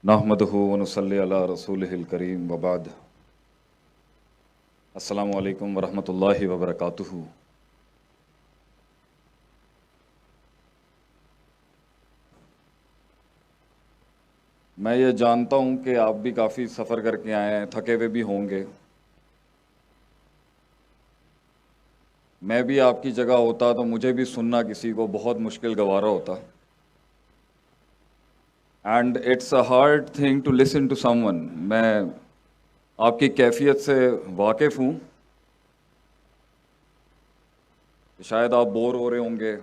نحمدہ ونصلی علی رسولہ الکریم وبعد۔ السلام علیکم ورحمۃ اللہ وبرکاتہ۔ میں یہ جانتا ہوں کہ آپ بھی کافی سفر کر کے آئے ہیں، تھکے ہوئے بھی ہوں گے۔ میں بھی آپ کی جگہ ہوتا تو مجھے بھی سننا کسی کو بہت مشکل گوارا ہوتا۔ And it's a hard thing to listen to someone. میں آپ کی کیفیت سے واقف ہوں، شاید آپ بور ہو رہے ہوں گے،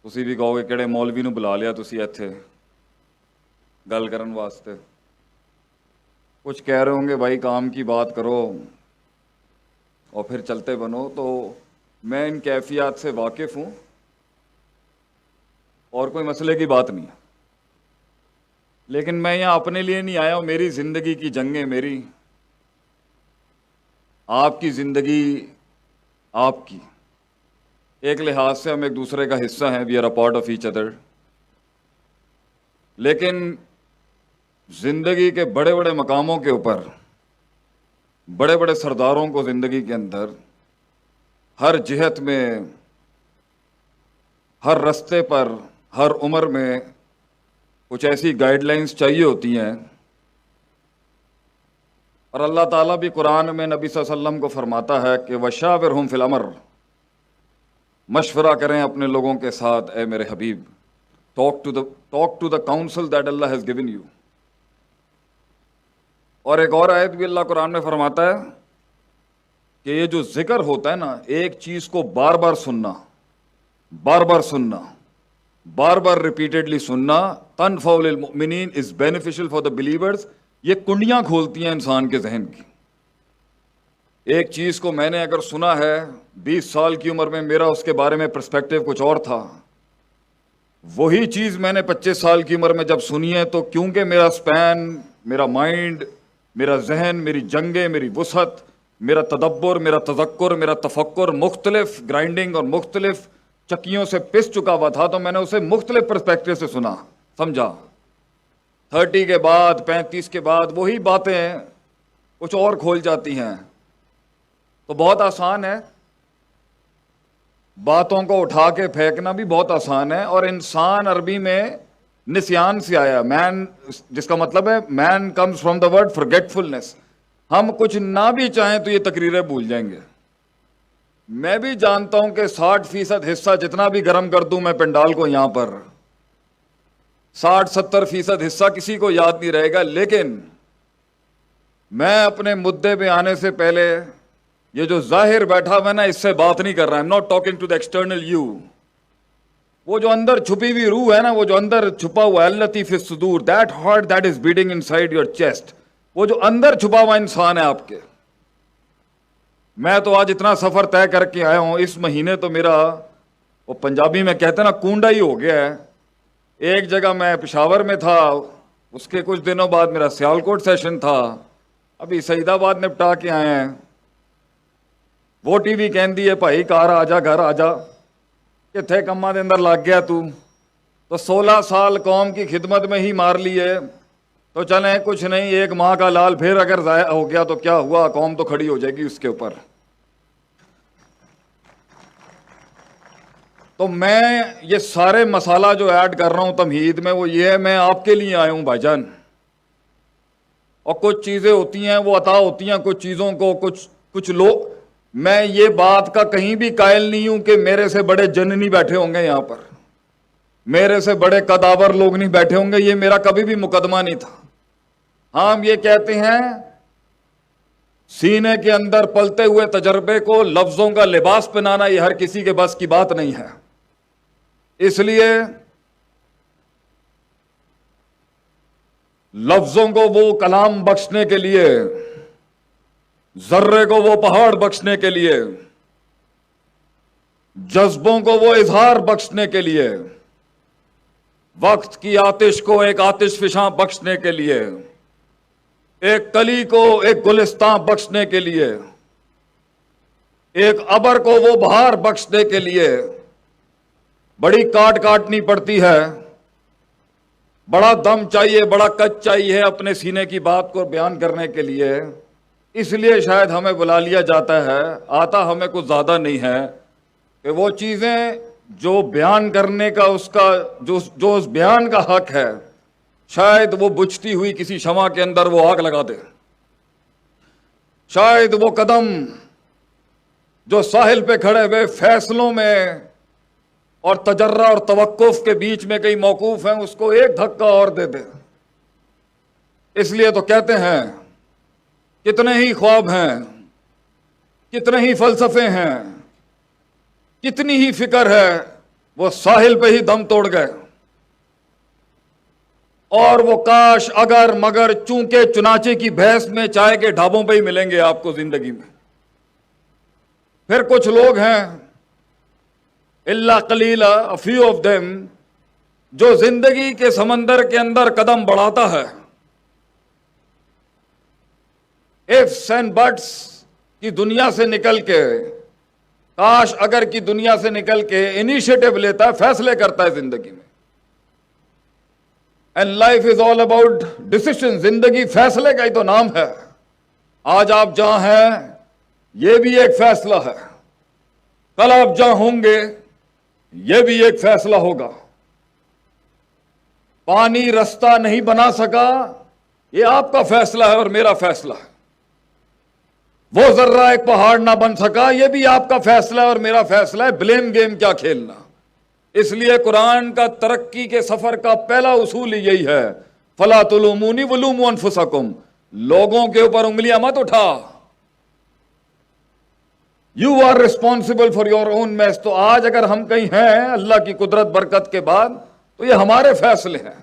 تسی بھی کہو گے کہڑے مولوی نو بلا لیا تسی ایتھے گل کرن واسطے۔ کچھ کہہ رہے ہوں گے بھائی کام کی بات کرو اور پھر چلتے بنو۔ تو میں ان کیفیات سے واقف ہوں اور کوئی مسئلے کی بات نہیں ہے، لیکن میں یہاں اپنے لیے نہیں آیا ہوں۔ میری زندگی کی جنگیں میری، آپ کی زندگی آپ کی۔ ایک لحاظ سے ہم ایک دوسرے کا حصہ ہیں، we are a part of each other, لیکن زندگی کے بڑے بڑے مقاموں کے اوپر بڑے بڑے سرداروں کو زندگی کے اندر ہر جہت میں، ہر رستے پر، ہر عمر میں کچھ ایسی گائیڈ لائنز چاہیے ہوتی ہیں، اور اللہ تعالیٰ بھی قرآن میں نبی صلی اللہ علیہ وسلم کو فرماتا ہے کہ وَشَاوِرْهُمْ فِي الْأَمْرِ، مشورہ کریں اپنے لوگوں کے ساتھ اے میرے حبیب۔ Talk to the counsel that Allah has given you. اور ایک اور آیت بھی اللہ قرآن میں فرماتا ہے کہ یہ جو ذکر ہوتا ہے نا، ایک چیز کو بار بار سننا، بار بار سننا، بار بار ریپیٹڈلی سننا، تنفع للمؤمنین، is beneficial for the believers. یہ کنڈیاں کھولتی ہیں انسان کے ذہن کی۔ ایک چیز کو میں نے اگر سنا ہے 20 سال کی عمر میں، میرا اس کے بارے میں پرسپیکٹیو کچھ اور تھا، وہی چیز میں نے 25 سال کی عمر میں جب سنی ہے، تو کیونکہ میرا سپین، میرا مائنڈ، میرا ذہن، میری جنگیں، میری وسعت، میرا تدبر، میرا تذکر، میرا تفکر مختلف گرائنڈنگ اور مختلف چکیوں سے پس چکا ہوا تھا، تو میں نے اسے مختلف پرسپیکٹیو سے سنا، سمجھا۔ 30 کے بعد، 35 کے بعد وہی باتیں کچھ اور کھول جاتی ہیں۔ تو بہت آسان ہے، باتوں کو اٹھا کے پھینکنا بھی بہت آسان ہے، اور انسان عربی میں نسیان سے آیا، مین، جس کا مطلب ہے مین کمز فرام دا ورڈ فرگیٹفلنس۔ ہم کچھ نہ بھی چاہیں تو یہ تقریریں بھول جائیں گے۔ میں بھی جانتا ہوں کہ 60% حصہ جتنا بھی گرم کر دوں میں پنڈال کو یہاں پر، 60-70% حصہ کسی کو یاد نہیں رہے گا، لیکن میں اپنے مدعے پہ آنے سے پہلے یہ جو ظاہر بیٹھا ہوا ہے نا، اس سے بات نہیں کر رہا۔ I'm not talking to the external you۔ وہ جو اندر چھپی ہوئی روح ہے نا، وہ جو اندر چھپا ہوا ہے، التی فی الصدور، that heart that is beating inside your chest، وہ جو اندر چھپا ہوا انسان ہے آپ کے۔ میں تو آج اتنا سفر طے کر کے آیا ہوں، اس مہینے تو میرا، وہ پنجابی میں کہتے ہیں نا، کونڈا ہی ہو گیا ہے۔ ایک جگہ میں پشاور میں تھا، اس کے کچھ دنوں بعد میرا سیالکوٹ سیشن تھا، ابھی سعید آباد نپٹا کے آئے ہیں۔ وہ ٹی وی کہندی ہے بھائی گھر آ جا، گھر آ جا، کتنے کما دے اندر لگ گیا تو 16 سال قوم کی خدمت میں ہی مار لیے، تو چلیں کچھ نہیں، ایک ماہ کا لال پھر اگر ضائع ہو گیا تو کیا ہوا، قوم تو کھڑی ہو جائے گی اس کے اوپر۔ تو میں یہ سارے مسالہ جو ایڈ کر رہا ہوں تمہید میں، وہ یہ ہے، میں آپ کے لیے آیا ہوں بھائی جان۔ اور کچھ چیزیں ہوتی ہیں وہ عطا ہوتی ہیں کچھ چیزوں کو، کچھ لوگ، میں یہ بات کا کہیں بھی قائل نہیں ہوں کہ میرے سے بڑے جن نہیں بیٹھے ہوں گے یہاں پر، میرے سے بڑے قداور لوگ نہیں بیٹھے ہوں گے، یہ میرا کبھی بھی مقدمہ نہیں تھا۔ ہاں، ہم یہ کہتے ہیں سینے کے اندر پلتے ہوئے تجربے کو لفظوں کا لباس پہنانا یہ ہر کسی کے بس کی بات نہیں ہے، اس لیے لفظوں کو وہ کلام بخشنے کے لیے، ذرے کو وہ پہاڑ بخشنے کے لیے، جذبوں کو وہ اظہار بخشنے کے لیے، وقت کی آتش کو ایک آتش فشاں بخشنے کے لیے، ایک کلی کو ایک گلستاں بخشنے کے لیے، ایک ابر کو وہ بہار بخشنے کے لیے بڑی کاٹنی پڑتی ہے، بڑا دم چاہیے, بڑا کچ چاہیے اپنے سینے کی بات کو بیان کرنے کے لیے. اس لیے شاید ہمیں بلا لیا جاتا ہے. آتا ہمیں کچھ زیادہ نہیں ہے کہ وہ چیزیں جو بیان کرنے کا جو اس بیان کا حق ہے, شاید وہ بجھتی ہوئی کسی شمع کے اندر وہ آگ لگا دے. شاید وہ قدم جو ساحل پہ کھڑے ہوئے فیصلوں میں اور تجرہ اور توقف کے بیچ میں کئی موقوف ہیں, اس کو ایک دھکا اور دے دے. اس لیے تو کہتے ہیں کتنے ہی خواب ہیں, کتنے ہی فلسفے ہیں, کتنی ہی فکر ہے, وہ ساحل پہ ہی دم توڑ گئے. اور وہ کاش اگر مگر چونکہ چنانچہ کی بحث میں چائے کے ڈھابوں پہ ہی ملیں گے آپ کو زندگی میں. پھر کچھ لوگ ہیں الا قلیلا, a few of them, جو زندگی کے سمندر کے اندر قدم بڑھاتا ہے. ifs and buts کی دنیا سے نکل کے, کاش اگر کی دنیا سے نکل کے انیشیٹو لیتا ہے, فیصلے کرتا ہے زندگی میں. And life is all about decision. زندگی فیصلے کا ہی تو نام ہے. آج آپ جہاں ہیں یہ بھی ایک فیصلہ ہے, کل آپ جہاں ہوں گے یہ بھی ایک فیصلہ ہوگا. پانی رستہ نہیں بنا سکا, یہ آپ کا فیصلہ ہے اور میرا فیصلہ ہے. وہ ذرہ ایک پہاڑ نہ بن سکا, یہ بھی آپ کا فیصلہ ہے اور میرا فیصلہ ہے. بلیم گیم کیا کھیلنا. اس لیے قرآن کا ترقی کے سفر کا پہلا اصول یہی ہے, فَلَا تُلُومُونِي وَلُومُوا أَنفُسَكُمْ. لوگوں کے اوپر انگلیاں مت اٹھا. You are responsible for your own mess. تو آج اگر ہم کہیں ہیں اللہ کی قدرت برکت کے بعد تو یہ ہمارے فیصلے ہیں.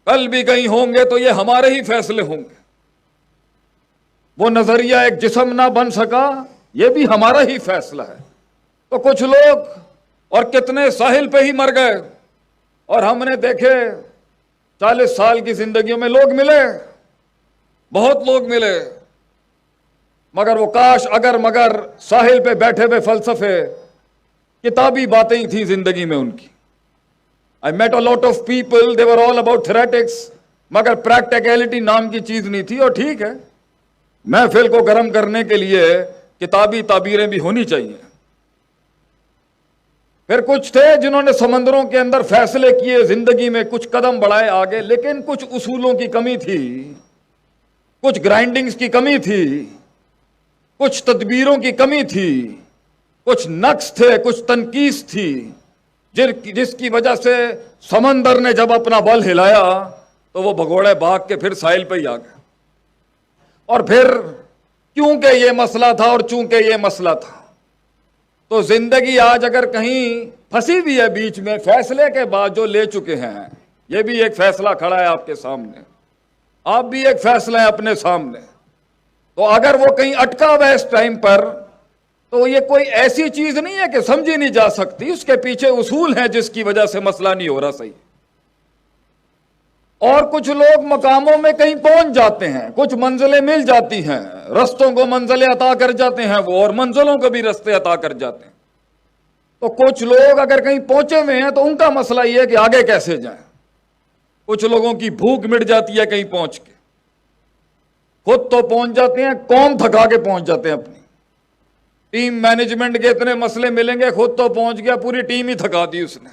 کل بھی کہیں ہوں گے تو یہ ہمارے ہی فیصلے ہوں گے. وہ نظریہ ایک جسم نہ بن سکا, یہ بھی ہمارا ہی فیصلہ ہے. تو کچھ لوگ اور کتنے ساحل پہ ہی مر گئے, اور ہم نے دیکھے 40 سال کی زندگیوں میں لوگ ملے, بہت لوگ ملے, مگر وہ کاش اگر مگر ساحل پہ بیٹھے ہوئے فلسفے, کتابی باتیں ہی تھیں زندگی میں ان کی. I met a lot of people, they were all about theoretics, مگر پریکٹیکلٹی نام کی چیز نہیں تھی. اور ٹھیک ہے, محفل کو گرم کرنے کے لیے کتابی تعبیریں بھی ہونی چاہیے. پھر کچھ تھے جنہوں نے سمندروں کے اندر فیصلے کیے, زندگی میں کچھ قدم بڑھائے آگے, لیکن کچھ اصولوں کی کمی تھی, کچھ گرائنڈنگز کی کمی تھی, کچھ تدبیروں کی کمی تھی, کچھ نقص تھے, کچھ تنقیص تھی, جس کی وجہ سے سمندر نے جب اپنا بل ہلایا تو وہ بھگوڑے بھاگ کے پھر ساحل پہ ہی آ گئے. اور پھر کیونکہ یہ مسئلہ تھا اور چونکہ یہ مسئلہ تھا, تو زندگی آج اگر کہیں پھنسی بھی ہے بیچ میں, فیصلے کے بعد جو لے چکے ہیں, یہ بھی ایک فیصلہ کھڑا ہے آپ کے سامنے, آپ بھی ایک فیصلہ ہے اپنے سامنے. تو اگر وہ کہیں اٹکا ہوا ہے اس ٹائم پر, تو یہ کوئی ایسی چیز نہیں ہے کہ سمجھی نہیں جا سکتی, اس کے پیچھے اصول ہیں جس کی وجہ سے مسئلہ نہیں ہو رہا صحیح. اور کچھ لوگ مقاموں میں کہیں پہنچ جاتے ہیں, کچھ منزلیں مل جاتی ہیں, رستوں کو منزلیں عطا کر جاتے ہیں وہ, اور منزلوں کو بھی رستے عطا کر جاتے ہیں. تو کچھ لوگ اگر کہیں پہنچے ہوئے ہیں تو ان کا مسئلہ یہ ہے کہ آگے کیسے جائیں. کچھ لوگوں کی بھوک مٹ جاتی ہے کہیں پہنچ کے, خود تو پہنچ جاتے ہیں, قوم تھکا کے پہنچ جاتے ہیں اپنی. ٹیم مینجمنٹ کے اتنے مسئلے ملیں گے, خود تو پہنچ گیا, پوری ٹیم ہی تھکا دی اس نے.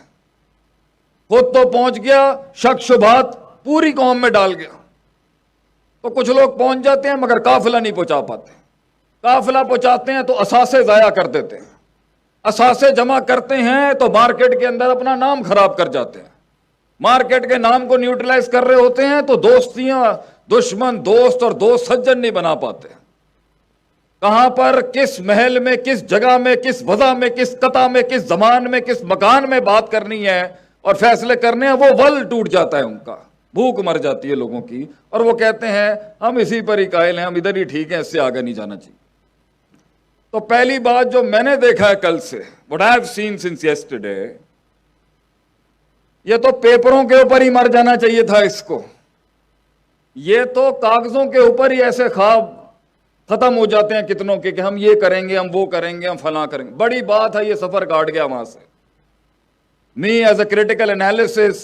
خود تو پہنچ گیا, شک شبہات پوری قوم میں ڈال گیا. تو کچھ لوگ پہنچ جاتے ہیں مگر قافلہ نہیں پہنچا پاتے. قافلہ پہنچاتے ہیں تو اثاثے ضائع کر دیتے ہیں, اثاثے جمع کرتے ہیں تو مارکیٹ کے اندر اپنا نام خراب کر جاتے ہیں. مارکیٹ کے نام کو نیوٹرلائز کر رہے ہوتے ہیں تو دوستیاں, دشمن دوست اور دوست سجن نہیں بنا پاتے. کہاں پر, کس محل میں, کس جگہ میں, کس وضع میں, کس قطع میں, کس زمان میں, کس مکان میں بات کرنی ہے اور فیصلے کرنے ہیں, وہ ول ٹوٹ جاتا ہے ان کا, بھوک مر جاتی ہے لوگوں کی. اور وہ کہتے ہیں ہم اسی پر ہی قائل ہیں, ہم ادھر ہی ٹھیک ہیں, اس سے آگے نہیں جانا چاہیے. تو پہلی بات جو میں نے دیکھا ہے کل سے, what I have seen since yesterday, یہ تو پیپروں کے اوپر ہی مر جانا چاہیے تھا اس کو. یہ تو کاغذوں کے اوپر ہی ایسے خواب ختم ہو جاتے ہیں کتنوں کے کہ ہم یہ کریں گے, ہم وہ کریں گے, ہم فلاں کریں گے. بڑی بات ہے, یہ سفر کاٹ گیا وہاں سے. Me as a critical analysis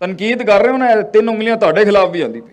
ਤਨਕੀਦ ਕਰ ਰਹੇ ਹੋ ਨਾ, ਤਿੰਨ ਉਂਗਲੀਆਂ ਤੁਹਾਡੇ ਖਿਲਾਫ ਵੀ ਆਂਦੀ ਪਈ।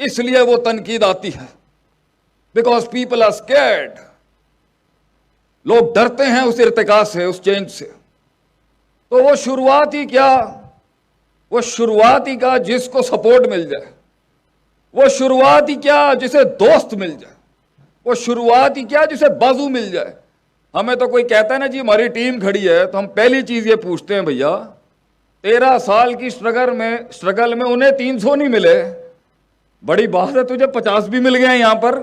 اس لیے وہ تنقید آتی ہے. Because people are scared. لوگ ڈرتے ہیں اس ارتقاء سے, اس چینج سے. تو وہ شروعات ہی کیا, وہ شروعات ہی کا جس کو سپورٹ مل جائے, وہ شروعات ہی کیا جسے دوست مل جائے, وہ شروعات ہی کیا جسے بازو مل جائے. ہمیں تو کوئی کہتا ہے نا جی ہماری ٹیم کھڑی ہے, تو ہم پہلی چیز یہ پوچھتے ہیں بھیا 13 سال کی سٹرگل میں انہیں 300 نہیں ملے, بڑی بات ہے تجھے 50 بھی مل گئے یہاں پر.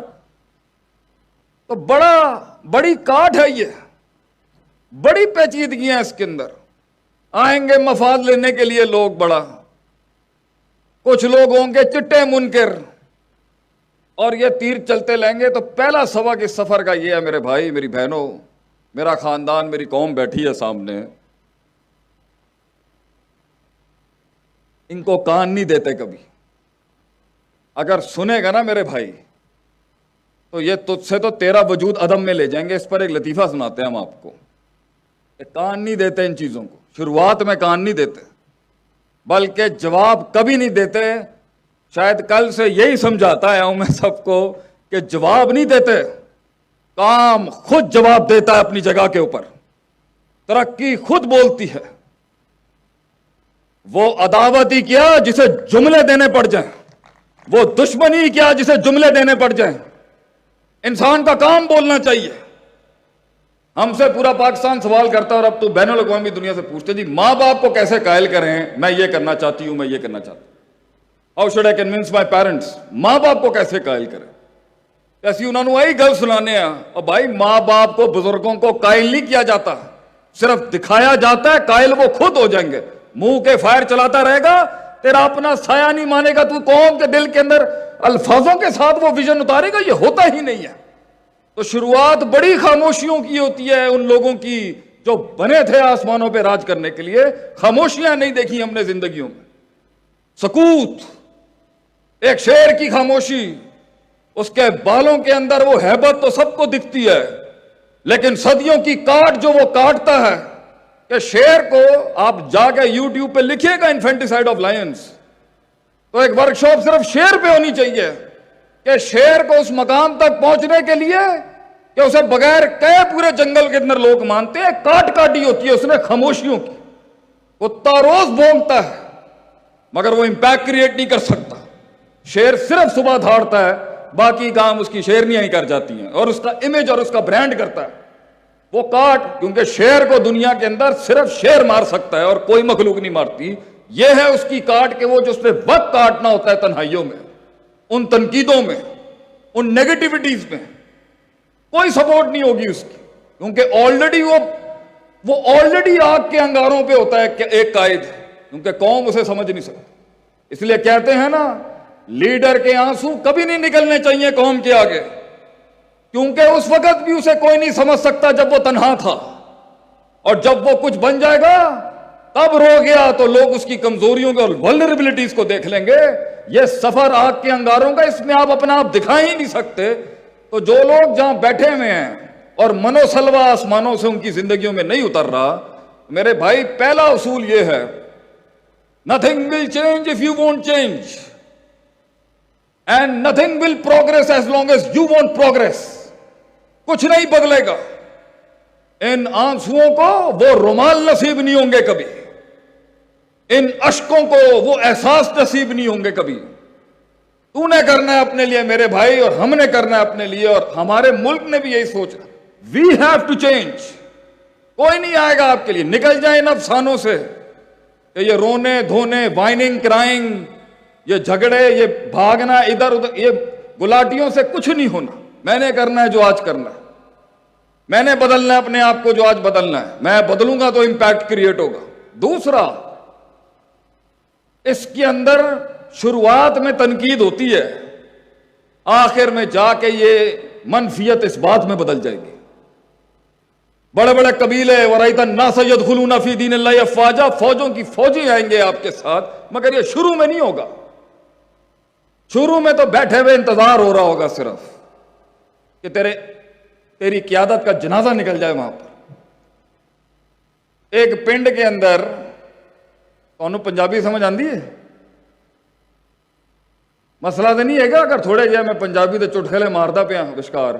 تو بڑی کاٹ ہے یہ, بڑی پیچیدگیاں اس کے اندر. آئیں گے مفاد لینے کے لیے لوگ, بڑا کچھ لوگ ہوں گے چٹے منکر, اور یہ تیر چلتے لیں گے. تو پہلا سبق اس سفر کا یہ ہے میرے بھائی میری بہنوں, میرا خاندان میری قوم بیٹھی ہے سامنے, ان کو کان نہیں دیتے کبھی. اگر سنے گا نا میرے بھائی تو یہ تجھ سے تو تیرا وجود عدم میں لے جائیں گے. اس پر ایک لطیفہ سناتے ہیں ہم آپ کو. کان نہیں دیتے ان چیزوں کو, شروعات میں کان نہیں دیتے, بلکہ جواب کبھی نہیں دیتے. شاید کل سے یہی سمجھاتا ہے میں سب کو کہ جواب نہیں دیتے, کام خود جواب دیتا ہے اپنی جگہ کے اوپر, ترقی خود بولتی ہے. وہ عداوت ہی کیا جسے جملے دینے پڑ جائیں, وہ دشمنی ہی کیا جسے جملے دینے پڑ جائیں. انسان کا کام بولنا چاہیے. ہم سے پورا پاکستان سوال کرتا ہے, اور اب تو بین الاقوامی دنیا سے پوچھتے جی ماں باپ کو کیسے قائل کریں, میں یہ کرنا چاہتی ہوں, میں یہ کرنا چاہتا ہوں. How should I convince my parents, ماں باپ کو کیسے قائل کریں. ایسی انہوں نے وہی گل سنانے ہیں. اور بھائی ماں باپ کو بزرگوں کو قائل نہیں کیا جاتا, صرف دکھایا جاتا ہے. قائل وہ خود ہو جائیں گے, منہ کے فائر چلاتا رہے گا, تیرا اپنا سایہ نہیں مانے گا. تو قوم کے دل کے اندر الفاظوں کے ساتھ وہ ویژن اتارے گا, یہ ہوتا ہی نہیں ہے. تو شروعات بڑی خاموشیوں کی ہوتی ہے ان لوگوں کی جو بنے تھے آسمانوں پہ راج کرنے کے لیے. خاموشیاں نہیں دیکھی ہم نے زندگیوں میں. سکوت, ایک شیر کی خاموشی, اس کے بالوں کے اندر وہ ہیبت تو سب کو دکھتی ہے, لیکن صدیوں کی کاٹ جو وہ کاٹتا ہے, کہ شیر کو آپ جا کے یوٹیوب پہ لکھیے گا انفینٹیسائڈ آف لائنز, تو ایک ورکشاپ صرف شیر پہ ہونی چاہیے کہ شیر کو اس مقام تک پہنچنے کے لیے کہ اسے بغیر کہے پورے جنگل کے اندر لوگ مانتے ہیں. کاٹ کاٹی ہوتی ہے اس نے خاموشیوں کی. وہ تاروز بھونکتا ہے مگر وہ امپیکٹ کریٹ نہیں کر سکتا. شیر صرف صبح دھاڑتا ہے, باقی کام اس کی شیرنیاں ہی کر جاتی ہیں, اور اس کا امیج اور اس کا برانڈ کرتا ہے. وہ کاٹ, کیونکہ شیر کو دنیا کے اندر صرف شیر مار سکتا ہے اور کوئی مخلوق نہیں مارتی. یہ ہے اس کی کاٹ کہ وہ جو اس نے وقت کاٹنا ہوتا ہے تنہائیوں میں, ان تنقیدوں میں, ان نیگیٹیوٹیز میں کوئی سپورٹ نہیں ہوگی اس کی, کیونکہ آلریڈی وہ آلریڈی آگ کے انگاروں پہ ہوتا ہے ایک قائد, کیونکہ قوم اسے سمجھ نہیں سکتی. اس لیے کہتے ہیں نا لیڈر کے آنسو کبھی نہیں نکلنے چاہیے قوم کے آگے, کیونکہ اس وقت بھی اسے کوئی نہیں سمجھ سکتا جب وہ تنہا تھا, اور جب وہ کچھ بن جائے گا تب رو گیا تو لوگ اس کی کمزوریوں کو اور ولنریبلٹیز کو دیکھ لیں گے. یہ سفر آگ کے انگاروں کا, اس میں آپ اپنا آپ دکھا ہی نہیں سکتے. تو جو لوگ جہاں بیٹھے ہوئے ہیں اور منو سلوا آسمانوں سے ان کی زندگیوں میں نہیں اتر رہا, میرے بھائی پہلا اصول یہ ہے, nothing will change if you won't change, and nothing will progress as long as you won't progress. کچھ نہیں بدلے گا. ان آنسوؤں کو وہ رومال نصیب نہیں ہوں گے کبھی, ان اشکوں کو وہ احساس نصیب نہیں ہوں گے کبھی. تو نے کرنا ہے اپنے لیے میرے بھائی, اور ہم نے کرنا ہے اپنے لیے, اور ہمارے ملک نے بھی یہی سوچا. We have to change. کوئی نہیں آئے گا آپ کے لیے. نکل جائیں ان افسانوں سے کہ یہ رونے دھونے, وائننگ کرائنگ, یہ جھگڑے, یہ بھاگنا ادھر ادھر, یہ گلاٹیوں سے کچھ نہیں ہونا. میں نے کرنا ہے جو آج کرنا ہے, میں نے بدلنا ہے اپنے آپ کو جو آج بدلنا ہے. میں بدلوں گا تو امپیکٹ کریٹ ہوگا. دوسرا, اس کے اندر شروعات میں تنقید ہوتی ہے, آخر میں جا کے یہ منفیت اس بات میں بدل جائے گی. بڑے بڑے قبیلے وَرَأَيْتَ النَّاسَ يَدْخُلُونَ فِي دِينِ اللَّهِ أَفْوَاجًا, فوجوں کی فوجی آئیں گے آپ کے ساتھ, مگر یہ شروع میں نہیں ہوگا. شروع میں تو بیٹھے ہوئے انتظار ہو رہا ہوگا صرف کہ تیری قیادت کا جنازہ نکل جائے وہاں پر. ایک پنڈ کے اندر, انہوں پنجابی سمجھ آندی ہے, ਮਸਲਾ ਤਾਂ ਨਹੀਂ ਹੈਗਾ ਅਗਰ ਥੋੜੇ ਜਿਹਾ ਮੈਂ ਪੰਜਾਬੀ ਦੇ ਚੁਟਕਲੇ ਮਾਰਦਾ ਪਿਆ ਵਿਚਕਾਰ।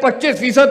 25%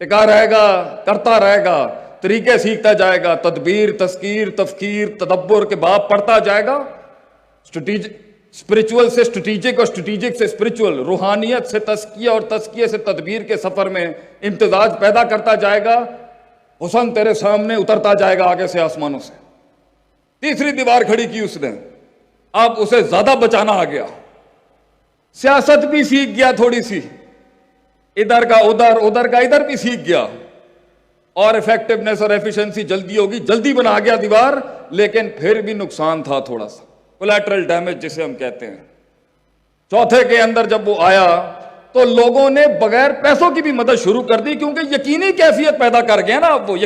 ٹکا رہے گا، کرتا رہے گا، طریقے سیکھتا جائے گا، تدبیر، تذکیر، تفکیر، تدبر کے باب پڑھتا جائے گا، اسپرچول سے اسٹریٹجک اور اسٹریٹجک سے اسپرچول، روحانیت سے تزکیہ اور تزکیہ سے تدبیر کے سفر میں امتزاج پیدا کرتا جائے گا، حسن تیرے سامنے اترتا جائے گا آگے سے آسمانوں سے۔ تیسری دیوار کھڑی کی اس نے، اب اسے زیادہ بچانا آ گیا، سیاست بھی سیکھ گیا تھوڑی سی، ادھر کا ادھر، ادھر کا ادھر بھی سیکھ گیا، اور ایفیکٹونیس اور ایفیشنسی جلدی ہوگی، جلدی بنا گیا دیوار، لیکن پھر بھی نقصان تھا تھوڑا سا، کولیٹرل ڈیمیج جسے ہم کہتے ہیں۔ چوتھے کے اندر جب وہ آیا تو لوگوں نے بغیر پیسوں کی بھی مدد شروع کر دی، کیونکہ یقینی کیفیت پیدا کر گیا نا اب وہ،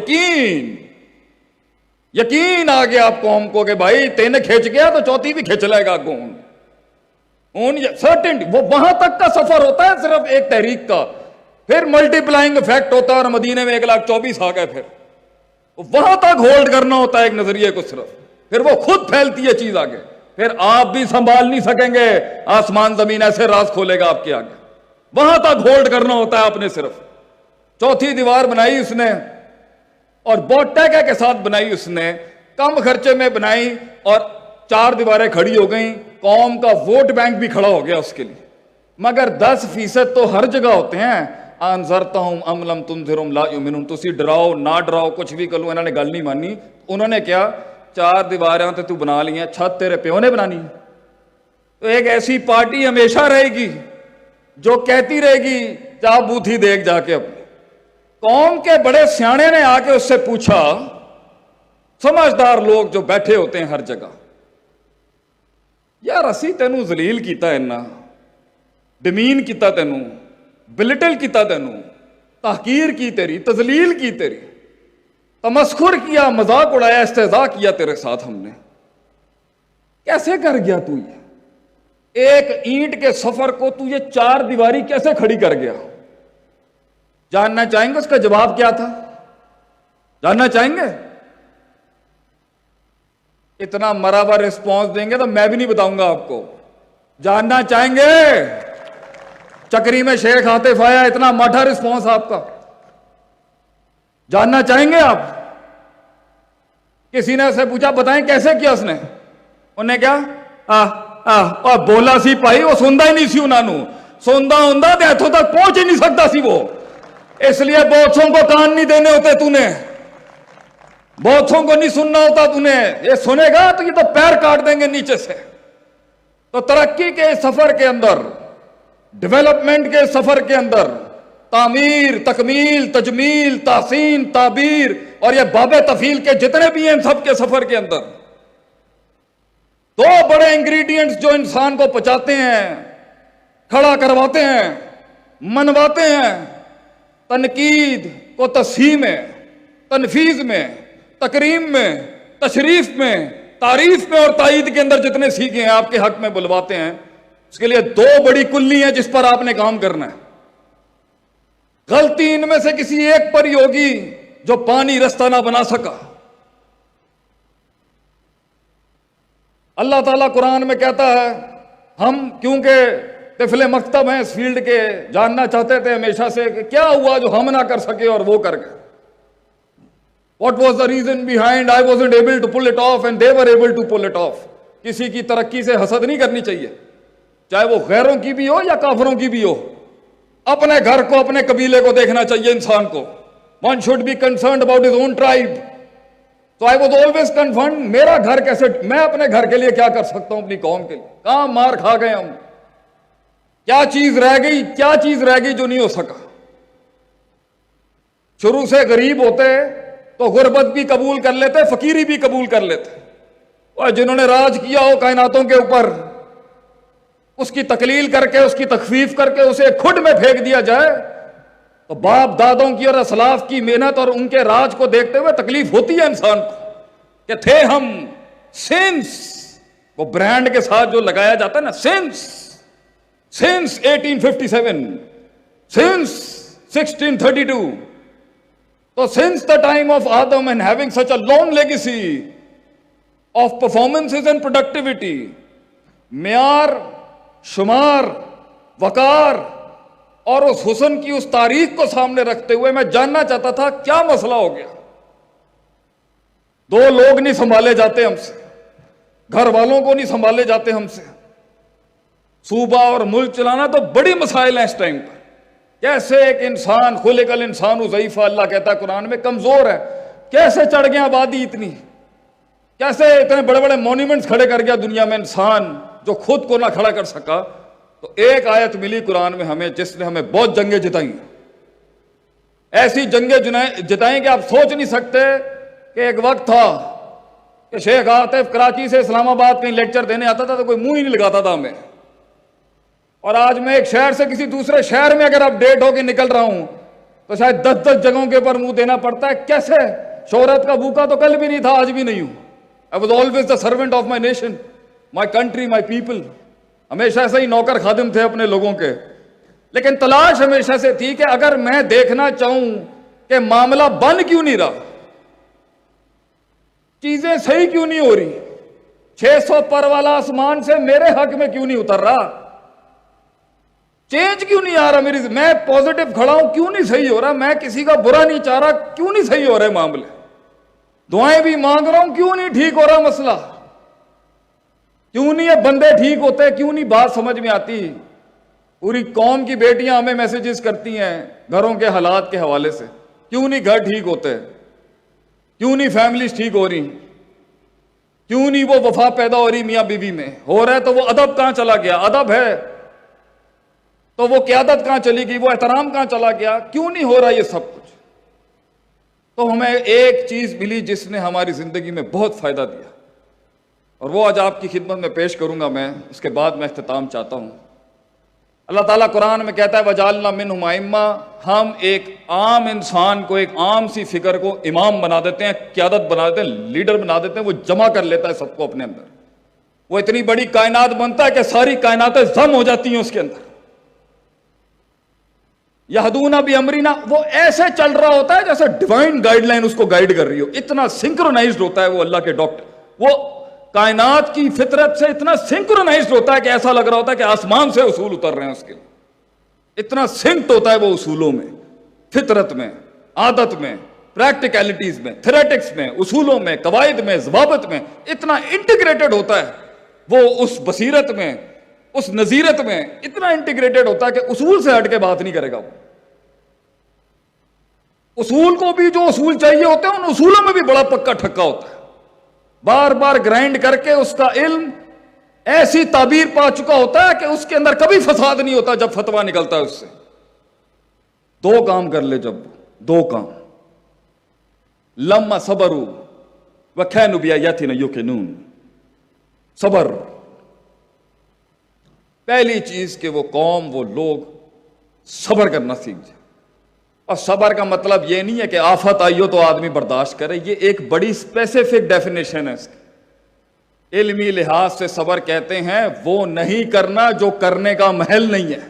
یقین آ گیا آپ قوم کو کہ بھائی تینے کھینچ گیا تو چوتھی بھی کھینچ لائے گا کون، سرٹنٹی۔ وہ وہاں تک کا سفر ہوتا ہے صرف ایک تحریک کا، پھر ملٹی پلائنگ افیکٹ ہوتا ہے، اور مدینے میں 1,24,000 آ گئے، پھر وہاں تک ہولڈ کرنا ہوتا ہے ایک نظریے کو صرف، پھر وہ خود پھیلتی ہے چیز آگے، پھر آپ بھی سنبھال نہیں سکیں گے، آسمان زمین ایسے راز کھولے گا آپ کے آگے، وہاں تک ہولڈ کرنا ہوتا ہے آپ نے صرف۔ چوتھی دیوار بنائی اس نے، اور بہت ٹیکے کے ساتھ بنائی اس نے، کم خرچے میں بنائی، اور 4 دیواریں کھڑی ہو گئیں، قوم کا ووٹ بینک بھی کھڑا ہو گیا اس کے لیے۔ مگر 10% تو ہر جگہ ہوتے ہیں، انذرتہم ام لم تنذرہم لا یؤمنون، تسی ڈراؤ نہ ڈراؤ کچھ بھی کرو، انہوں نے گل نہیں مانی۔ انہوں نے کیا، 4 دیواریں تو بنا لی ہیں، چھت تیرے پیو نے بنانی۔ تو ایک ایسی پارٹی ہمیشہ رہے گی جو کہتی رہے گی چاہ بوتھی دیکھ جا کے اپنی۔ قوم کے بڑے سیانے نے آ کے اس سے پوچھا، سمجھدار لوگ جو بیٹھے ہوتے ہیں ہر جگہ، یار اسی تینوں ذلیل کیتا ہے نا، ڈمین کیتا تینوں، بلٹل کیتا تینوں، تحقیر کی تیری، تذلیل کی تیری، تمسخر کیا، مذاق اڑایا، استہزاء کیا تیرے ساتھ ہم نے، کیسے کر گیا تو یہ ایک اینٹ کے سفر کو تو یہ 4 دیواری کیسے کھڑی کر گیا؟ جاننا چاہیں گے اس کا جواب کیا تھا؟ جاننا چاہیں گے؟ اتنا مرا رسپانس دیں گے تو میں بھی نہیں بتاؤں گا آپ کو۔ جاننا چاہیں گے؟ چکری میں شیخ عاطف آیا، اتنا ماٹھا رسپانس آپ کا، جاننا چاہیں گے آپ؟ کسی نے اسے پوچھا بتائیں کیسے کیا اس نے، انہیں کیا بولا سی پائی، وہ سندا ہی نہیں سی، انہوں نے سندا ہوندا تے اتھوں تک پہنچ ہی نہیں سکتا سی وہ، اس لیے بہتوں کو کان نہیں دینے ہوتے، تو نے بہتوں کو نہیں سننا ہوتا، تو نے یہ سنے گا تو یہ تو پیر کاٹ دیں گے نیچے سے۔ تو ترقی کے سفر کے اندر، ڈیولپمنٹ کے سفر کے اندر، تعمیر، تکمیل، تجمیل، تحسین، تعبیر، اور یہ باب تفیل کے جتنے بھی ہیں سب کے سفر کے اندر 2 بڑے انگریڈینٹس جو انسان کو پچاتے ہیں، کھڑا کرواتے ہیں، منواتے ہیں، تنقید کو تصحیح میں، تنفیذ میں، تکریم میں، تشریف میں، تعریف میں اور تائید کے اندر جتنے سیکھے ہیں آپ کے حق میں بلواتے ہیں، اس کے لیے 2 بڑی کلی ہیں جس پر آپ نے کام کرنا ہے۔ غلطی ان میں سے کسی ایک پر ہی ہوگی جو پانی رستہ نہ بنا سکا۔ اللہ تعالیٰ قرآن میں کہتا ہے، ہم کیونکہ طفل مکتب ہیں اس فیلڈ کے، جاننا چاہتے تھے ہمیشہ سے کہ کیا ہوا جو ہم نہ کر سکے اور وہ کر گئے۔ What was the reason behind I wasn't able to pull it off and they were able to pull it off؟ کسی کی ترقی سے حسد نہیں کرنی چاہیے، چاہے وہ غیروں کی بھی ہو یا کافروں کی بھی ہو۔ اپنے گھر کو، اپنے قبیلے کو دیکھنا چاہیے انسان کو۔ One should be concerned about his own tribe۔ So I was always concerned، میرا گھر کیسے، میں اپنے گھر کے لیے کیا کر سکتا ہوں، اپنی قوم کے لیے۔ کہاں مار کھا گئے ہم، کیا چیز رہ گئی، کیا چیز رہ گئی جو نہیں ہو سکا۔ شروع سے غریب ہوتے تو غربت بھی قبول کر لیتے، فقیری بھی قبول کر لیتے، اور جنہوں نے راج کیا ہو کائناتوں کے اوپر، اس کی تقلیل کر کے، اس کی تخفیف کر کے اسے کھڈ میں پھینک دیا جائے تو باپ دادوں کی اور اسلاف کی محنت اور ان کے راج کو دیکھتے ہوئے تکلیف ہوتی ہے انسان کو کہ تھے ہم سینس، وہ برانڈ کے ساتھ جو لگایا جاتا ہے نا، sense 1857، sense 1632۔ So since the time of Adam and having such a long legacy of performances and productivity، معیار، شمار، وقار اور اس حسن کی اس تاریخ کو سامنے رکھتے ہوئے میں جاننا چاہتا تھا کیا مسئلہ ہو گیا. 2 لوگ نہیں سنبھالے جاتے ہم سے, گھر والوں کو نہیں سنبھالے جاتے ہم سے, صوبہ اور ملک چلانا تو بڑی مسائل ہیں اس ٹائم پر. کیسے ایک انسان خلق الانسان ضعیفہ, اللہ کہتا ہے قرآن میں, کمزور ہے, کیسے چڑھ گیا آبادی اتنی, کیسے اتنے بڑے بڑے مونیومنٹس کھڑے کر گیا دنیا میں انسان جو خود کو نہ کھڑا کر سکا. تو ایک آیت ملی قرآن میں ہمیں جس نے ہمیں بہت جنگیں جتائیں, ایسی جنگیں جتائیں کہ آپ سوچ نہیں سکتے کہ ایک وقت تھا کہ شیخ عاطف کراچی سے اسلام آباد کہیں لیکچر دینے آتا تھا تو کوئی منہ ہی نہیں لگاتا تھا ہمیں, اور آج میں ایک شہر سے کسی دوسرے شہر میں اگر اپ ڈیٹ ہو کے نکل رہا ہوں تو شاید 10 جگہوں کے اوپر منہ دینا پڑتا ہے. کیسے؟ شہرت کا بھوکا تو کل بھی نہیں تھا, آج بھی نہیں ہوں. I was always the servant of my nation, my country, my people. ہمیشہ سے ہی نوکر خادم تھے اپنے لوگوں کے. لیکن تلاش ہمیشہ سے تھی کہ اگر میں دیکھنا چاہوں کہ معاملہ بن کیوں نہیں رہا, چیزیں صحیح کیوں نہیں ہو رہی, 600 پر والا آسمان سے میرے حق میں کیوں نہیں اتر رہا, چینج کیوں نہیں آ رہا, میں پوزیٹو کھڑا ہوں کیوں نہیں صحیح ہو رہا, میں کسی کا برا نہیں چاہ رہا کیوں نہیں صحیح ہو رہے معاملے, دعائیں بھی مانگ رہا ہوں کیوں نہیں ٹھیک ہو رہا مسئلہ, کیوں نہیں یہ بندے ٹھیک ہوتے, کیوں نہیں بات سمجھ میں آتی. پوری قوم کی بیٹیاں ہمیں میسیجز کرتی ہیں گھروں کے حالات کے حوالے سے, کیوں نہیں گھر ٹھیک ہوتے, کیوں نہیں فیملیز ٹھیک ہو رہی, کیوں نہیں وہ وفا پیدا ہو رہی میاں بیوی میں, ہو رہا ہے تو وہ ادب کہاں چلا گیا, ادب ہے تو وہ قیادت کہاں چلی گئی, وہ احترام کہاں چلا گیا, کیوں نہیں ہو رہا یہ سب کچھ. تو ہمیں ایک چیز ملی جس نے ہماری زندگی میں بہت فائدہ دیا, اور وہ آج آپ کی خدمت میں پیش کروں گا میں, اس کے بعد میں اختتام چاہتا ہوں. اللہ تعالیٰ قرآن میں کہتا ہے وَجَعَلْنَا مِنْهُمْ أَئِمَّةً, ہم ایک عام انسان کو, ایک عام سی فکر کو امام بنا دیتے ہیں, قیادت بنا دیتے ہیں, لیڈر بنا دیتے ہیں, وہ جمع کر لیتا ہے سب کو اپنے اندر, وہ اتنی بڑی کائنات بنتا ہے کہ ساری کائناتیں ضم ہو جاتی ہیں اس کے اندر. یہدون بامرنا, وہ ایسے چل رہا ہوتا ہے جیسے ڈیوائن گائیڈ لائن اس کو گائیڈ کر رہی ہو, اتنا سنکرونائزڈ ہوتا ہے وہ اللہ کے ڈاکٹر, وہ کائنات کی فطرت سے اتنا سنکرونائزڈ ہوتا ہے کہ ایسا لگ رہا ہوتا ہے کہ آسمان سے اصول اتر رہے ہیں اس کے لیے, اتنا سنکٹ ہوتا ہے وہ اصولوں میں, فطرت میں, عادت میں, پریکٹیکلٹیز میں, تھیریٹکس میں, اصولوں میں, قواعد میں, ضوابط میں, اتنا انٹیگریٹڈ ہوتا ہے وہ اس بصیرت میں, اس نظیرت میں اتنا انٹیگریٹڈ ہوتا ہے کہ اصول سے ہٹ کے بات نہیں کرے گا. وہ اصول کو بھی جو اصول چاہیے ہوتے ہیں ان اصولوں میں بھی بڑا پکا ٹھکا ہوتا ہے, بار بار گرائنڈ کر کے اس کا علم ایسی تعبیر پا چکا ہوتا ہے کہ اس کے اندر کبھی فساد نہیں ہوتا. جب فتویٰ نکلتا ہے اس سے 2 کام کر لے, جب 2 کام, لما صبروا وكانوا بآياتنا يوقنون, صبر, پہلی چیز کہ وہ قوم, وہ لوگ صبر کرنا سیکھ جائے. اور صبر کا مطلب یہ نہیں ہے کہ آفت آئی ہو تو آدمی برداشت کرے, یہ ایک بڑی اسپیسیفک ڈیفینیشن ہے اس کی. علمی لحاظ سے صبر کہتے ہیں وہ نہیں کرنا جو کرنے کا محل نہیں ہے,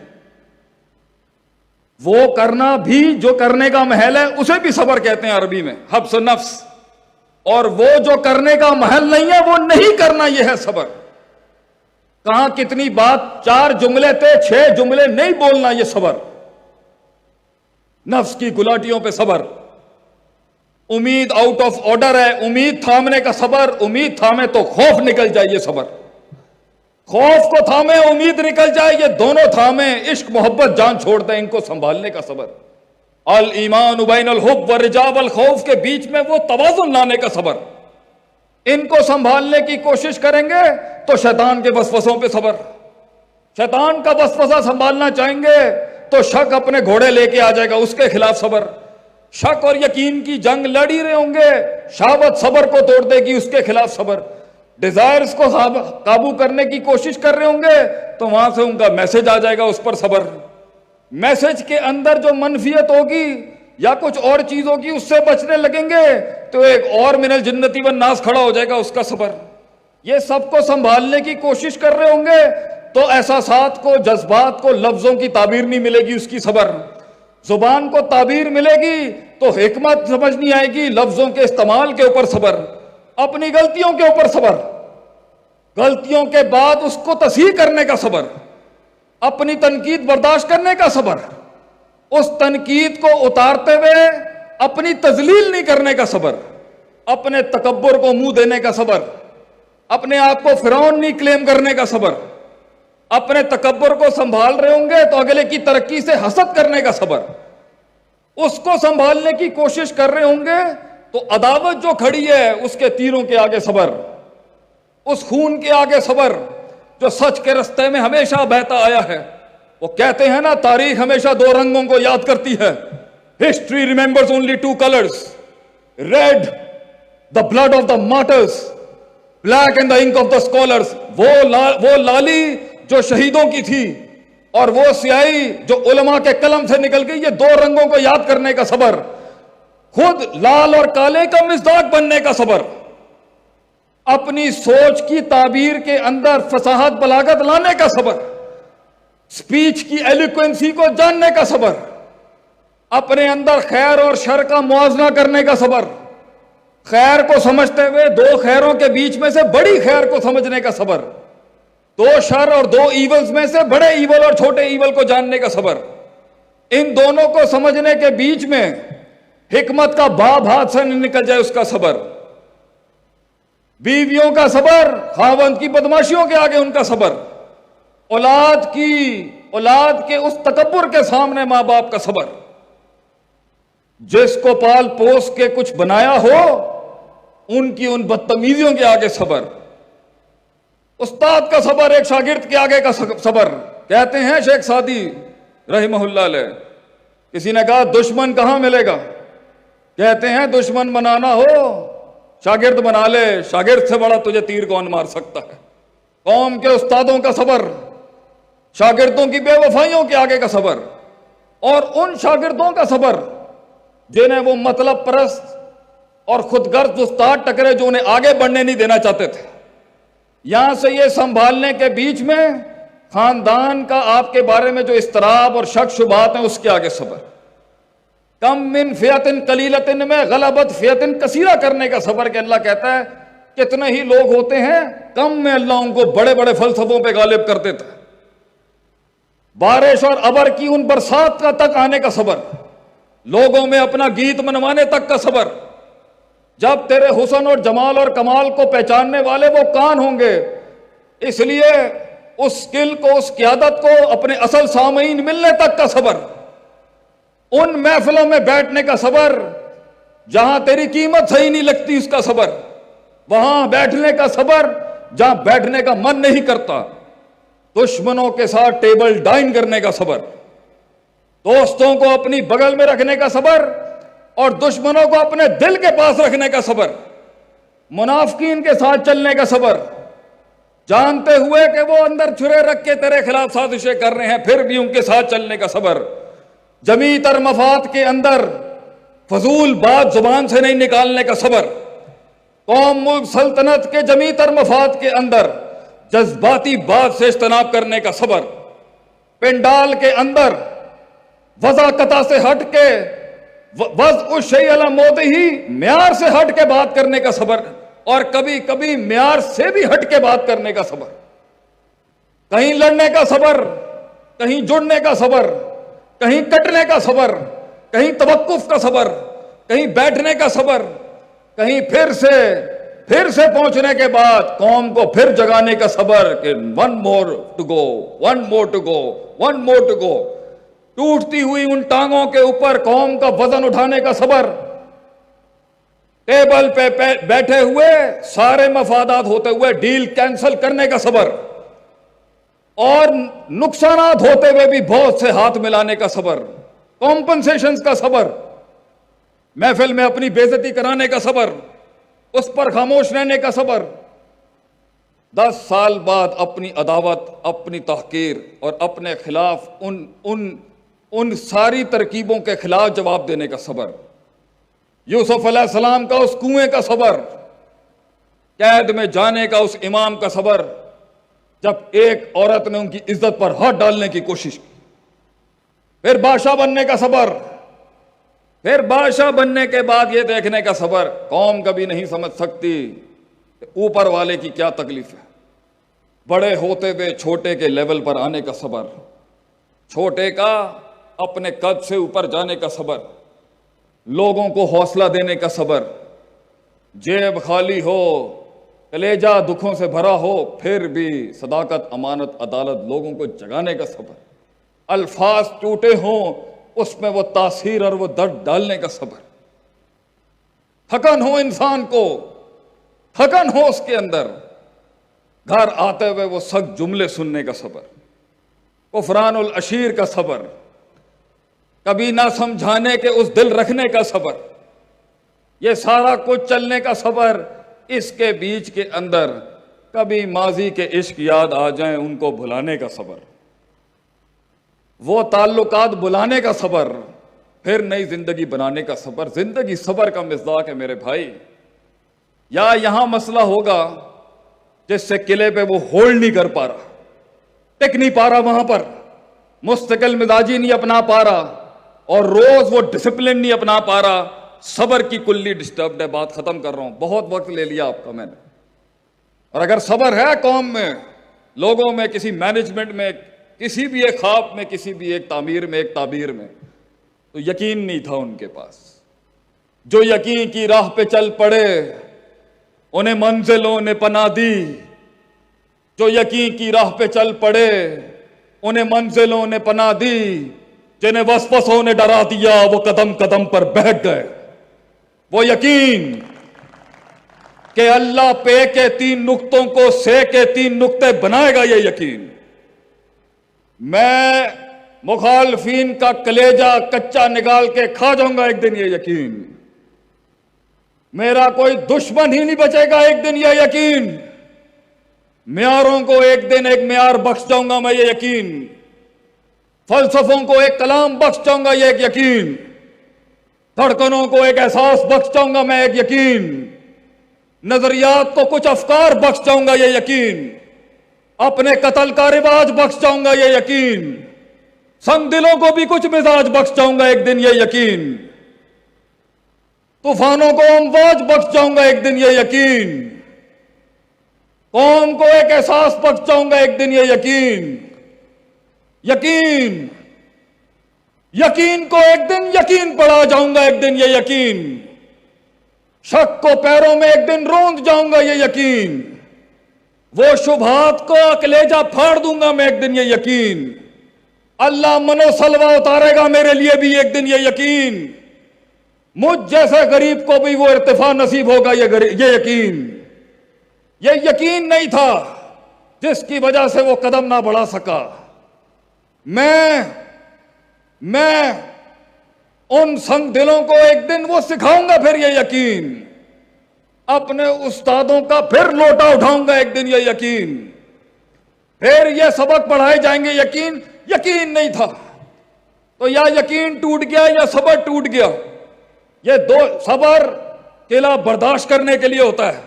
وہ کرنا بھی جو کرنے کا محل ہے اسے بھی صبر کہتے ہیں عربی میں, حبس نفس, اور وہ جو کرنے کا محل نہیں ہے وہ نہیں کرنا, یہ ہے صبر. کہاں کتنی بات, 4 جملے تھے 6 جملے نہیں بولنا, یہ صبر. نفس کی گلاٹیوں پہ صبر, امید آؤٹ آف آرڈر ہے, امید تھامنے کا صبر, امید تھامے تو خوف نکل جائے, یہ صبر. خوف کو تھامے امید نکل جائے, یہ دونوں تھامے, عشق محبت جان چھوڑ دیں, ان کو سنبھالنے کا صبر. الایمان بین الحب والرجاء والخوف کے بیچ میں وہ توازن لانے کا صبر. ان کو سنبھالنے کی کوشش کریں گے تو شیطان کے وسوسوں پہ صبر, شیطان کا وسوسہ سنبھالنا چاہیں گے تو شک اپنے گھوڑے لے کے آ جائے گا, اس کے خلاف صبر. شک اور یقین کی جنگ لڑ ہی رہے ہوں گے, شہوت صبر کو توڑ دے گی, اس کے خلاف صبر. ڈیزائرز کو قابو کرنے کی کوشش کر رہے ہوں گے تو وہاں سے ان کا میسج آ جائے گا, اس پر صبر. میسج کے اندر جو منفیت ہوگی یا کچھ اور چیز ہوگی اس سے بچنے لگیں گے تو ایک اور من الجنتی والناس کھڑا ہو جائے گا, اس کا صبر. یہ سب کو سنبھالنے کی کوشش کر رہے ہوں گے تو احساسات کو, جذبات کو لفظوں کی تعبیر نہیں ملے گی, اس کی صبر. زبان کو تعبیر ملے گی تو حکمت سمجھ نہیں آئے گی, لفظوں کے استعمال کے اوپر صبر. اپنی غلطیوں کے اوپر صبر, غلطیوں کے بعد اس کو تصحیح کرنے کا صبر, اپنی تنقید برداشت کرنے کا صبر, اس تنقید کو اتارتے ہوئے اپنی تذلیل نہیں کرنے کا صبر، اپنے تکبر کو منہ دینے کا صبر، اپنے آپ کو فرعون نہیں کلیم کرنے کا صبر، اپنے تکبر کو سنبھال رہے ہوں گے تو اگلے کی ترقی سے حسد کرنے کا صبر، اس کو سنبھالنے کی کوشش کر رہے ہوں گے تو عداوت جو کھڑی ہے اس کے تیروں کے آگے صبر، اس خون کے آگے صبر جو سچ کے رستے میں ہمیشہ بہتا آیا ہے۔ وہ کہتے ہیں نا، تاریخ ہمیشہ دو رنگوں کو یاد کرتی ہے۔ History remembers only two colours, red the blood of the martyrs, black and the ink of the scholars. وہ لالی جو شہیدوں کی تھی اور وہ سیاہی جو علماء کے قلم سے نکل گئی، یہ دو رنگوں کو یاد کرنے کا صبر، خود لال اور کالے کا مصداق بننے کا صبر، اپنی سوچ کی تعبیر کے اندر فصاحت بلاغت لانے کا صبر، سپیچ کی ایلیکوینسی کو جاننے کا صبر، اپنے اندر خیر اور شر کا موازنہ کرنے کا صبر، خیر کو سمجھتے ہوئے دو خیروں کے بیچ میں سے بڑی خیر کو سمجھنے کا صبر، دو شر اور دو ایولز میں سے بڑے ایول اور چھوٹے ایول کو جاننے کا صبر، ان دونوں کو سمجھنے کے بیچ میں حکمت کا باب ہاتھ سے نکل جائے اس کا صبر، بیویوں کا صبر، خاوند کی بدماشیوں کے آگے ان کا صبر، اولاد کے اس تکبر کے سامنے ماں باپ کا صبر، جس کو پال پوس کے کچھ بنایا ہو ان کی ان بدتمیزیوں کے آگے صبر، استاد کا صبر ایک شاگرد کے آگے کا صبر۔ کہتے ہیں شیخ سعدی رحمہ اللہ علیہ، کسی نے کہا دشمن کہاں ملے گا؟ کہتے ہیں دشمن بنانا ہو شاگرد بنا لے، شاگرد سے بڑا تجھے تیر کون مار سکتا ہے۔ قوم کے استادوں کا صبر، شاگردوں کی بے وفائیوں کے آگے کا صبر، اور ان شاگردوں کا صبر جنہیں وہ مطلب پرست اور خود غرض استاد ٹکرے جو انہیں آگے بڑھنے نہیں دینا چاہتے تھے۔ یہاں سے یہ سنبھالنے کے بیچ میں خاندان کا آپ کے بارے میں جو اضطراب اور شک شبہات ہیں اس کے آگے صبر، کم من فیعتن قلیلتن میں غلبت فیعتن کثیرہ کرنے کا صبر، کہ اللہ کہتا ہے کتنے ہی لوگ ہوتے ہیں کم میں اللہ ان کو بڑے بڑے فلسفوں پہ غالب کر دیتا ہے۔ بارش اور ابر کی ان برسات کا تک آنے کا صبر، لوگوں میں اپنا گیت منوانے تک کا صبر، جب تیرے حسن اور جمال اور کمال کو پہچاننے والے وہ کان ہوں گے، اس لیے اس اسکل کو، اس قیادت کو اپنے اصل سامعین ملنے تک کا صبر، ان محفلوں میں بیٹھنے کا صبر جہاں تیری قیمت صحیح نہیں لگتی اس کا صبر، وہاں بیٹھنے کا صبر جہاں بیٹھنے کا من نہیں کرتا، دشمنوں کے ساتھ ٹیبل ڈائن کرنے کا صبر، دوستوں کو اپنی بغل میں رکھنے کا صبر اور دشمنوں کو اپنے دل کے پاس رکھنے کا صبر، منافقین کے ساتھ چلنے کا صبر، جانتے ہوئے کہ وہ اندر چھرے رکھ کے تیرے خلاف سازشیں کر رہے ہیں پھر بھی ان کے ساتھ چلنے کا صبر، جمی تر مفاد کے اندر فضول بات زبان سے نہیں نکالنے کا صبر، قوم ملک سلطنت کے جمی تر مفاد کے اندر جذباتی بات سے اجتناب کرنے کا صبر، پنڈال کے اندر وضع قطع سے ہٹ کے وضع الشیء علی موضعہ معیار سے ہٹ کے بات کرنے کا صبر، اور کبھی کبھی معیار سے بھی ہٹ کے بات کرنے کا صبر، کہیں لڑنے کا صبر، کہیں جڑنے کا صبر، کہیں کٹنے کا صبر، کہیں توقف کا صبر، کہیں بیٹھنے کا صبر، کہیں پھر سے پہنچنے کے بعد قوم کو پھر جگانے کا صبر کہ one more to go, one more to go, one more to go, ٹوٹتی ہوئی ان ٹانگوں کے اوپر قوم کا وزن اٹھانے کا صبر، ٹیبل پہ بیٹھے ہوئے سارے مفادات ہوتے ہوئے ڈیل کینسل کرنے کا صبر، اور نقصانات ہوتے ہوئے بھی بہت سے ہاتھ ملانے کا صبر، کمپنسیشنز کا صبر، محفل میں اپنی بے عزتی کرانے کا صبر، اس پر خاموش رہنے کا صبر، 10 سال بعد اپنی عداوت، اپنی تحقیر اور اپنے خلاف ان ساری ترکیبوں کے خلاف جواب دینے کا صبر، یوسف علیہ السلام کا اس کنویں کا صبر، قید میں جانے کا اس امام کا صبر، جب ایک عورت نے ان کی عزت پر ہاتھ ڈالنے کی کوشش کی، پھر بادشاہ بننے کا صبر، پھر بادشاہ بننے کے بعد یہ دیکھنے کا صبر، قوم کبھی نہیں سمجھ سکتی کہ اوپر والے کی کیا تکلیف ہے، بڑے ہوتے ہوئے چھوٹے کے لیول پر آنے کا صبر، چھوٹے کا اپنے قد سے اوپر جانے کا صبر، لوگوں کو حوصلہ دینے کا صبر، جیب خالی ہو، کلیجہ دکھوں سے بھرا ہو، پھر بھی صداقت، امانت، عدالت، لوگوں کو جگانے کا صبر، الفاظ ٹوٹے ہوں اس میں وہ تاثیر اور وہ درد ڈالنے کا صبر، تھکن ہو انسان کو، تھکن ہو اس کے اندر، گھر آتے ہوئے وہ سخت جملے سننے کا صبر، کفران العشیر کا صبر، کبھی نہ سمجھانے کے اس دل رکھنے کا صبر، یہ سارا کچھ چلنے کا صبر، اس کے بیچ کے اندر کبھی ماضی کے عشق یاد آ جائیں ان کو بھلانے کا صبر، وہ تعلقات بلانے کا صبر، پھر نئی زندگی بنانے کا صبر۔ زندگی صبر کا مصداق ہے میرے بھائی۔ یا یہاں مسئلہ ہوگا جس سے قلعے پہ وہ ہولڈ نہیں کر پا رہا، ٹک نہیں پا رہا، وہاں پر مستقل مزاجی نہیں اپنا پا رہا، اور روز وہ ڈسپلن نہیں اپنا پا رہا، صبر کی کلی ڈسٹربڈ ہے۔ بات ختم کر رہا ہوں، بہت وقت لے لیا آپ کا میں نے۔ اور اگر صبر ہے قوم میں، لوگوں میں، کسی مینجمنٹ میں، کسی بھی ایک خواب میں، کسی بھی ایک تعمیر میں، ایک تعبیر میں، تو یقین نہیں تھا ان کے پاس۔ جو یقین کی راہ پہ چل پڑے انہیں منزلوں نے پناہ دی، جو یقین کی راہ پہ چل پڑے انہیں منزلوں نے پناہ دی، جنہیں وسوسوں نے ڈرا دیا وہ قدم قدم پر بہک گئے۔ وہ یقین کہ اللہ پے کے 3 نقطوں کو سے کے 3 نقطے بنائے گا، یہ یقین۔ میں مخالفین کا کلیجہ کچا نکال کے کھا جاؤں گا ایک دن، یہ یقین۔ میرا کوئی دشمن ہی نہیں بچے گا ایک دن، یہ یقین۔ معیاروں کو ایک دن ایک معیار بخش جاؤں گا میں، یہ یقین۔ فلسفوں کو ایک کلام بخش جاؤں گا، یہ ایک یقین۔ دھڑکنوں کو ایک احساس بخش جاؤں گا میں، ایک یقین۔ نظریات کو کچھ افکار بخش جاؤں گا، یہ یقین۔ اپنے قتل کا رواج بخش جاؤں گا، یہ یقین۔ سنگ دلوں کو بھی کچھ مزاج بخش جاؤں گا ایک دن، یہ یقین۔ طوفانوں کو امواج بخش جاؤں گا ایک دن، یہ یقین۔ قوم کو ایک احساس بخش جاؤں گا ایک دن، یہ یقین۔ یقین، یقین کو ایک دن یقین پڑھا جاؤں گا ایک دن، یہ یقین۔ شک کو پیروں میں ایک دن روند جاؤں گا، یہ یقین۔ وہ شبہات کو کلیجہ پھاڑ دوں گا میں ایک دن، یہ یقین۔ اللہ منو سلوہ اتارے گا میرے لیے بھی ایک دن، یہ یقین۔ مجھ جیسے غریب کو بھی وہ ارتفاع نصیب ہوگا، یہ یقین۔ یہ یقین نہیں تھا جس کی وجہ سے وہ قدم نہ بڑھا سکا۔ میں ان سنگ دلوں کو ایک دن وہ سکھاؤں گا پھر، یہ یقین۔ اپنے استادوں کا پھر لوٹا اٹھاؤں گا ایک دن، یہ یقین۔ پھر یہ سبق پڑھائے جائیں گے، یقین۔ یقین نہیں تھا تو یا یقین ٹوٹ گیا یا صبر ٹوٹ گیا۔ یہ دو، صبر قلعہ برداشت کرنے کے لیے ہوتا ہے،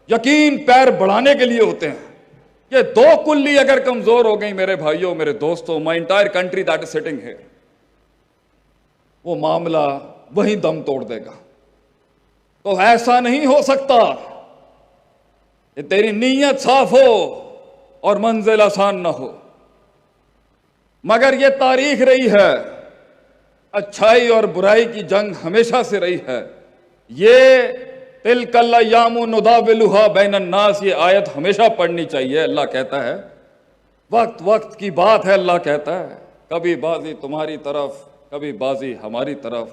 یقین پیر بڑھانے کے لیے ہوتے ہیں۔ یہ دو کلی اگر کمزور ہو گئی میرے بھائیوں، میرے دوستوں، my entire country that is sitting here، وہ معاملہ وہیں دم توڑ دے گا۔ تو ایسا نہیں ہو سکتا کہ تیری نیت صاف ہو اور منزل آسان نہ ہو، مگر یہ تاریخ رہی ہے، اچھائی اور برائی کی جنگ ہمیشہ سے رہی ہے۔ یہ تلک الایام نداولها بین الناس، یہ آیت ہمیشہ پڑھنی چاہیے۔ اللہ کہتا ہے وقت وقت کی بات ہے، اللہ کہتا ہے کبھی بازی تمہاری طرف، کبھی بازی ہماری طرف۔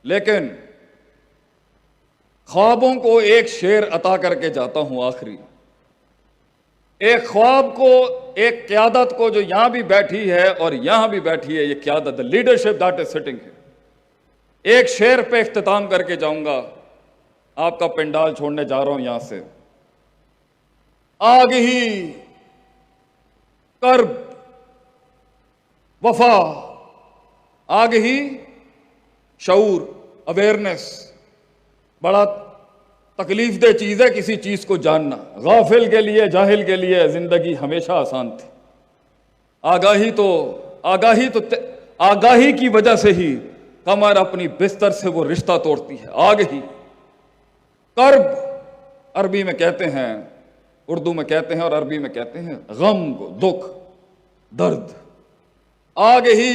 لیکن خوابوں کو ایک شعر عطا کر کے جاتا ہوں آخری۔ ایک خواب کو، ایک قیادت کو جو یہاں بھی بیٹھی ہے اور یہاں بھی بیٹھی ہے، یہ قیادت، the leadership that is sitting here، ایک شعر پہ اختتام کر کے جاؤں گا۔ آپ کا پنڈال چھوڑنے جا رہا ہوں یہاں سے۔ آگ ہی، کرب، وفا، آگ ہی، شعور، اویئرنس، بڑا تکلیف دہ چیز ہے کسی چیز کو جاننا۔ غافل کے لیے، جاہل کے لیے زندگی ہمیشہ آسان تھی۔ آگاہی کی وجہ سے ہی قمر اپنی بستر سے وہ رشتہ توڑتی ہے۔ آگ ہی، کرب، عربی میں کہتے ہیں، اردو میں کہتے ہیں اور عربی میں کہتے ہیں غم کو، دکھ، درد۔ آگ ہی،